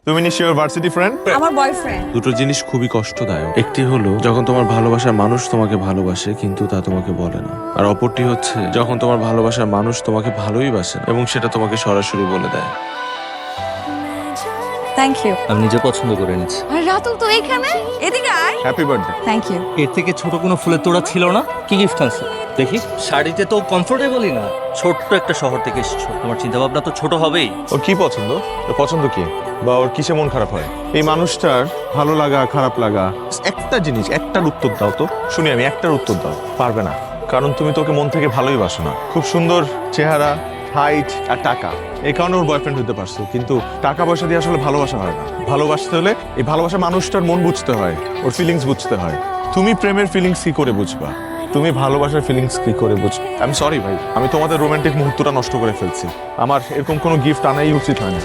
তুমি নিশ্চয়ই ওর varsity friend? আমার বয়ফ্রেন্ড। দুটো জিনিস খুবই কষ্টদায়ক। একটি হলো যখন তোমার ভালোবাসার মানুষ তোমাকে ভালোবাসে কিন্তু তা তোমাকে বলে না, আর অপরটি হচ্ছে যখন তোমার ভালোবাসার মানুষ তোমাকে ভালোই বাসে এবং সেটা তোমাকে সরাসরি বলে দেয়। Thank you. আমি নিজে পছন্দ করে নিচ্ছি। আর রাতুল তো এখানে, এদিকে আয়। Happy birthday. Thank you. এর থেকে ছোট কোনো ফুলের তোড়া ছিল না। কি গিফট আনছো দেখি? শাড়িতে তো কমফোর্টেবলই না। ছোট্ট একটা শহর থেকে এসেছো, তোমার চিন্তা ভাবনা তো ছোট হবেই। ওর কি পছন্দ? ওর পছন্দ কি, বা ওর কিসে মন খারাপ হয়? এই মানুষটার ভালো লাগা খারাপ লাগা একটা জিনিস, একটার উত্তর দাও তো শুনি। আমি একটার উত্তর দাও। পারবে না, কারণ তুমি তোকে মন থেকে ভালোই বাসো না। খুব সুন্দর চেহারা, হাইট আর টাকা, এই কারণে ওর বয়ফ্রেন্ড হতে পারছো। কিন্তু টাকা পয়সা দিয়ে আসলে ভালোবাসা হয় না। ভালোবাসতে হলে এই ভালোবাসা মানুষটার মন বুঝতে হয়, ওর ফিলিংস বুঝতে হয়। তুমি প্রেমের ফিলিংস কি করে বুঝবা? তুমি ভালোবাসার ফিলিংস কি করে বুঝবে? আই এম সরি ভাই, আমি তোমাদের রোমান্টিক মুহূর্তটা নষ্ট করে ফেলছি। আমার এরকম কোনো গিফট আনাই উচিত হয় না।